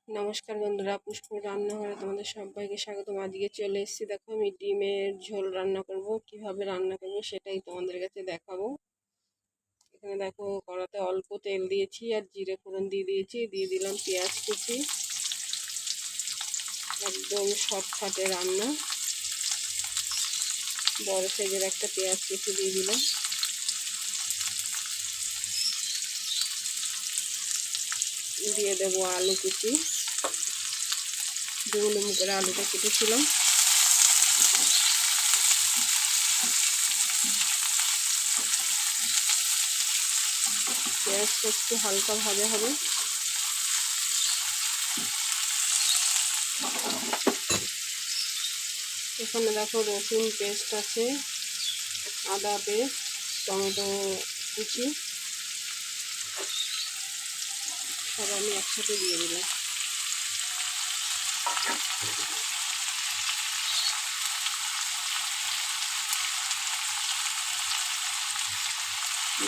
নমস্কার বন্ধুরা, পুষ্পুর রান্নাঘরে তোমাদের সবাইকে স্বাগতম। আজকে চলে এসেছি, দেখো আমি ডিমের ঝোল রান্না করব। কিভাবে রান্না করব সেটাই তোমাদের কাছে দেখাবো। এখানে দেখো কড়াতে অল্প তেল দিয়েছি আর জিরে ফোড়ন দিয়ে দিয়েছি, দিয়ে দিলাম পেঁয়াজ কুচি। একদম শর্টকাটে রান্না। বড় সাইজের একটা পেঁয়াজ কুচি দিয়ে দিলাম, দিয়ে দেবো আলু কুচি। ডুমো করে আলুটা কেটেছিলাম। পেঁয়াজটা একটু হালকা ভাজা হবে। এখানে দেখো রসুন পেস্ট আছে, আদা পেস্ট, টমেটো কুচি, সব আমি একসাথে দিয়ে দিলাম।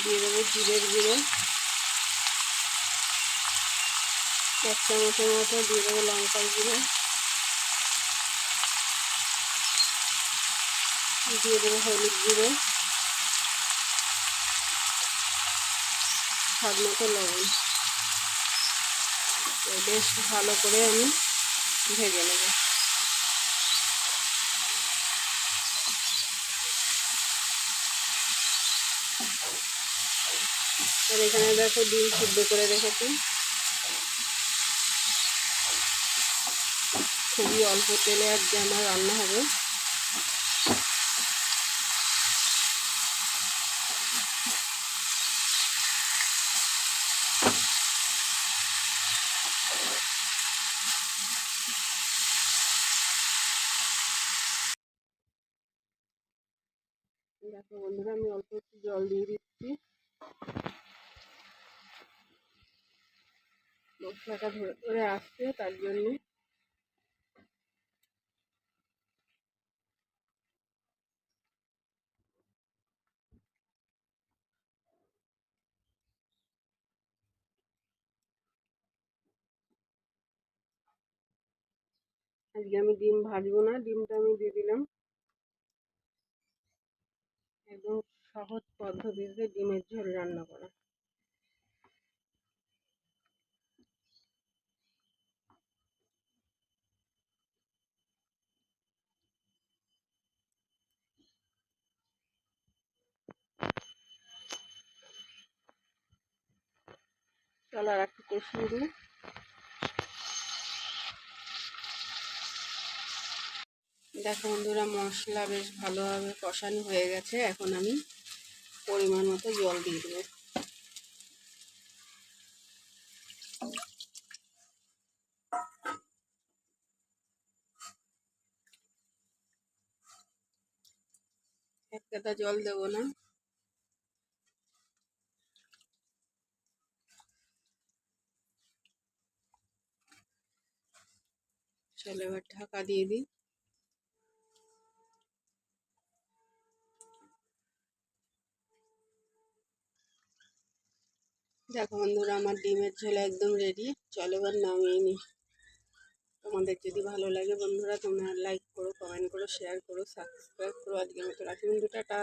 দিয়ে দেবো জিরের গুঁড়ো 1 চামচের মতো, দিয়ে দেবো লঙ্কার গুঁড়ো, দিয়ে দেবো হলুদ গুঁড়ো, স্বাদ মতো লবণ। বেশ ভালো করে আমি ভেজে নেব। আর এখানে দেখো ডিম সিদ্ধ করে রেখেছি। খুবই অল্প তেলে আজকে আমার রান্না হবে। দেখো বন্ধুরা, আমি অল্প একটু জল দিয়ে দিচ্ছি। মশলাটা ধরে ধরে আসছে, তার জন্য। আজকে আমি ডিম ভাজবো না, ডিমটা আমি দিয়ে দিলাম। একদম সহজ পদ্ধতিতে ডিমের ঝোল রান্না করা। চলো আর একটু কষিয়ে দিই। দেখো বন্ধুরা, মশলা বেশ ভালোভাবে কষানো হয়ে গেছে। এখন আমি পরিমাণ মতো জল দিয়ে দেবো। এক কাটা জল দেবো না। চলো এবার ঢাকা দিয়ে দিই। দেখো বন্ধুরা, আমার ডিমের ঝোল একদম রেডি। চলো এবার নামিয়ে নিই। তোমাদের যদি ভালো লাগে বন্ধুরা, তোমরা লাইক করো, কমেন্ট করো, শেয়ার করো, সাবস্ক্রাইব করো। আজকের মতো রাখি বন্ধু, টাটা।